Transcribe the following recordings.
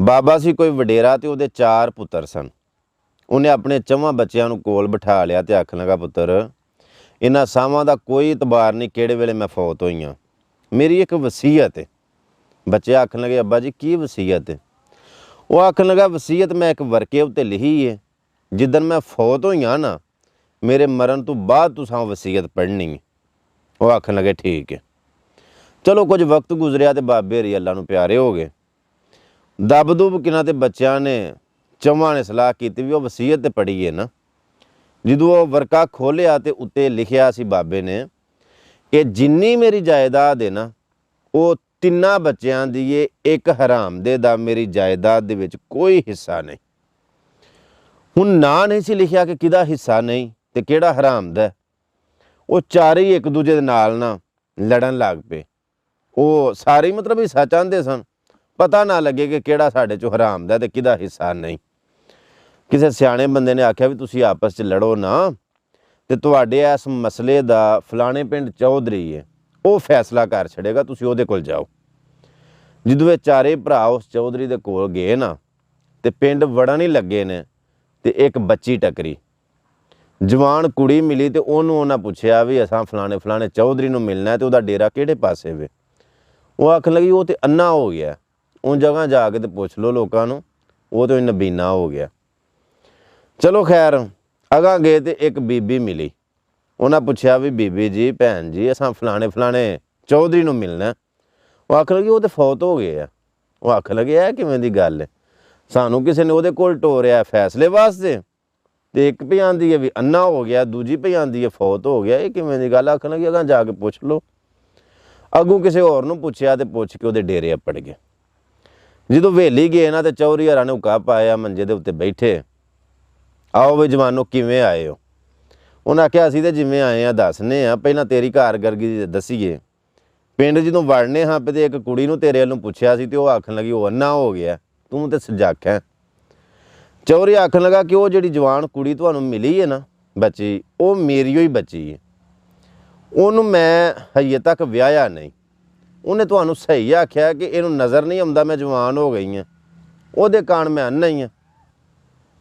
बाबा सी कोई वडेरा तो उहदे 4 पुत्तर सन। उन्हें अपने 4 बच्चों को कोल बिठा लिया तो आखन लगा, पुत्तर इन्हां सावां दा कोई इतबार नहीं किहड़े वेले मैं फौत होई हाँ, मेरी एक वसीयत है। बच्चे आखन लगे, अब्बा जी की वसीयत है? वो आखन लगा, वसीयत मैं एक वर्के उत्ते लिखी है, जिदन मैं फौत होई हाँ ना, मेरे मरण तो बाद तुसां वसीयत पढ़नी है। वो आखन लगे ठीक है। चलो कुछ वक्त गुजरिया तो बाबे हरी अल्लाह नूं प्यारे हो गए। दब दुब किना ते बच्चों ने 4 ने सलाह की भी वो वसीयत तो पढ़ी है ना। जो वो वर्का खोलिया तो उत्ते लिखिया सी बाबे ने कि जिन्नी मेरी जायदाद है ना, वो 3 बच्चों दी एक हरामदे दा मेरी जायदाद दे विच कोई हिस्सा नहीं। हुण ना नहीं सी लिखिया कि किदा हिस्सा नहीं ते किहड़ा हरामदा है। वो 4 ही एक दूजे दे नाल ना लड़न लग पे। वो सारे मतलब हिस्सा चाहते सन, पता ना लगे कि किहड़ा साडे चों हरामदा ते किहदा हिस्सा नहीं। किसी सियाणे बंदे ने आख्या भी तुसीं आपस च लड़ो ना, ते तुहाडे इस मसले दा फलाणे पिंड चौधरी है, वो फैसला कर छड़ेगा, तुसीं उहदे कोल जाओ। जदों ये 4 भरा उस चौधरी दे कोल गए ना, ते पिंड वड़न ही लगे ने ते एक बच्ची टकरी, जवान कुड़ी मिली। तो उन्होंने उन्हें पूछया भी असां फलाणे फलाणे चौधरी नूं मिलना है, तो उहदा डेरा किहड़े पासे वे? वो आखन लगी वो तो अन्ना हो गया, उन जगह जाके तो पुछ लो लोगों नूं, वो तो नबीना हो गया। चलो खैर अगां गए तो एक बीबी मिली। उन्हें पूछया भी बीबी जी भैन जी असां फलाणे फलाणे चौधरी नूं मिलना है। वो आखन लगी वो तो फौत हो गए। वो आखन लगे है किवें दी गल है, सानू किसी ने उहदे कोल टोरिया फैसले वास्ते, तो एक पी आंदी है भी अन्ना हो गया, दूजी पी आंदी है फौत हो गया, ये किवें दी गल? आखन लगी अगां जाके पुछ लो। अगों किसी होर नूं पुछया तो पुछ के उहदे डेरे अपड़ गए। जो वेली गए ना तो चौधरी हरां ने हुक्का पाया, मंजे दे उत्ते बैठे, आओ भी जवानों किवें आए हो? उन्हें आख्या असीं तो जिवें आए हैं दसने आ, पहलां तेरी कारगरदगी दसीए। पिंड जो वड़ने हाँ तो एक कुड़ी नूं तेरे वल्लों पुछया सी, तो आखन लगी वो अन्ना हो गया, तू तो सजक है। चौधरी आखन लगा कि वो जिहड़ी जवान कुड़ी तुहानूं मिली है ना बच्ची, वो मेरी ही बच्ची है, उन्होंने मैं हजे तक विआया नहीं। उन्हें तुहानूं सही आख्या कि इहनूं नज़र नहीं आउंदा मैं जवान हो गई हाँ, उहदे कारण मैं अन्ना ही हाँ।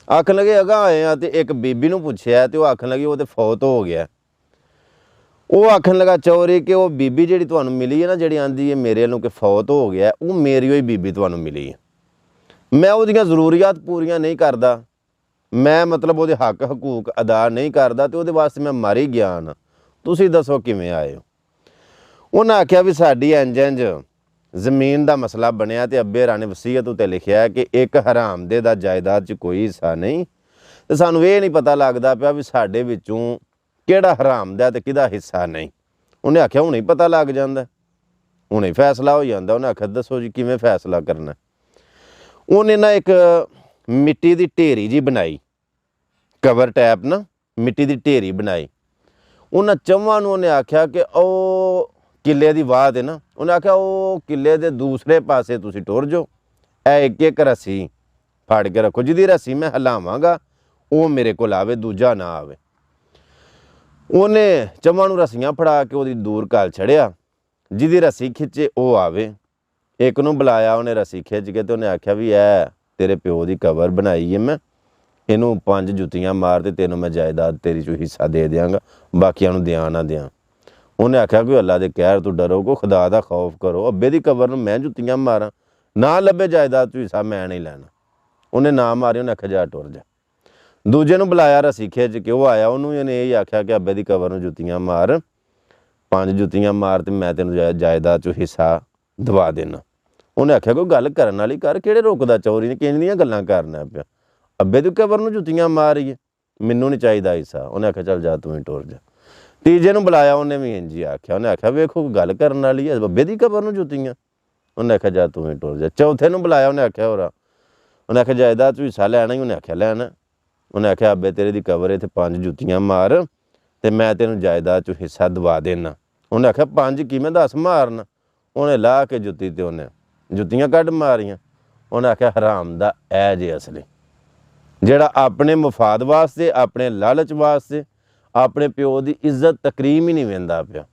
आखन लगे अगां आए हैं तो एक बीबी नूं पुछया, तो आखन लगी वो तो फौत हो गया। वो आखन लगा चौधरी कि वो बीबी जिहड़ी तुहानूं मिली है ना, जिहड़ी आंदी है मेरे वल्लों कि फौत हो गया, वो मेरी ही बीबी तुहानूं मिली है। मैं उहदियां ज़रूरियात पूरियां नहीं करदा, मैं मतलब उहदे हक हकूक अदा नहीं करदा, तो उहदे वास्ते मैं मर ही गया ना। तुसीं दसो किवें आए हो? उन्हें आख्या भी साडी इंज इंज जमीन का मसला बनया, तो अब्बे हरां ने वसीयत उत्ते लिखिया है कि एक हरामदे दा जायदाद च कोई हिस्सा नहीं, तो सानूं ये नहीं पता लगदा पिया भी साडे विचों किहड़ा हरामदा ते किहदा हिस्सा नहीं। उन्हें आख्या हुणे ही पता लग जांदा, हुणे फैसला हो जांदा। उन्हें आख्या दसो जी किवें फैसला करना? उन्हें ना एक मिट्टी की ढेरी जी बनाई, कवर टैप ना मिट्टी की ढेरी बनाई। उन्हें 4 नूं उन्हें आख्या कि ओ किले की वाह है ना, उन्हें आख्या वो किले के दूसरे पासे तुसीं टुर जाओ, एक एक रस्सी फड़ के रखो, जिहदी रस्सी मैं हिलावांगा वो मेरे को आवे, दूजा ना आवे। उन्हें 4 नूं रस्सियां फड़ा के वो दूर कल छड़िया, जिहदी रस्सी खिंचे वो आवे। एक नूं बुलाया, उन्हें रस्सी खिंच के तो उन्हें आख्या भी है तेरे प्यो की कबर बनाई है मैं, इनू 5 जुत्तियां मार ते तेनों मैं जायदाद तेरी चो हिस्सा दे देंगा, बाकियां नूं दियां ना दियां। उन्हें आख्या कोई अल्लाह के कहर तू डरो, को खुदा का खौफ करो, अब्बे की कबर नूं मैं जुत्तियां मारां, ना लभे जायदाद चो हिस्सा मैं नहीं लैना। उन्हें ना मारी, उन्हें आख्या जा टुर जा। दूजे नूं बुलाया रस्सी खिंच के, वो आया, उन्होंने इन्हें यही आख्या कि अब्बे की कबर नूं जुत्तियां मार, 5 जुत्तियां मार तो मैं तेनों जायदाद चो हिस्सा दवा देना। उन्हें आख्या कोई गल करन वाली कर, किहड़े रोकदा चौधरी ने, किंज दियां गल्लां करना पिया, अब्बे की कबर नूं जुत्तियां मारीए, मैनूं नहीं चाहिदा हिस्सा। उन्हें आख्या चल जा तूं ही टुर जा। तीजे नूं बुलाया, उन्हें भी इंज ही आख्या, उन्हें आख्या वेखो गल करन वाली है, अब्बे की कबर नूं जुत्तियां, उन्हें आख्या जा तूं ही टुर जा। चौथे नूं बुलाया, उन्हें आख्या होरा, उन्हें आख्या जायदाद चो हिस्सा लैना ही? उन्हें आख्या लैना। उन्हें आख्या अब्बे तेरे दी कबर इत्थे 5 जुत्तियां मार ते मैं तेनों जायदाद चो हिस्सा दवा देना। उन्हें आख्या 5 किवें 10 मारना? उन्हें ला के जुत्ती ते उन्हें जुत्तियां कड्ढ मारियां। उन्हें आख्या हराम दा ऐ जे असली, जिहड़ा अपने मुफाद वास्ते, अपने लालच वास्ते अपने प्यो की इज्जत तकरीम ही नहीं वेंदा पिया।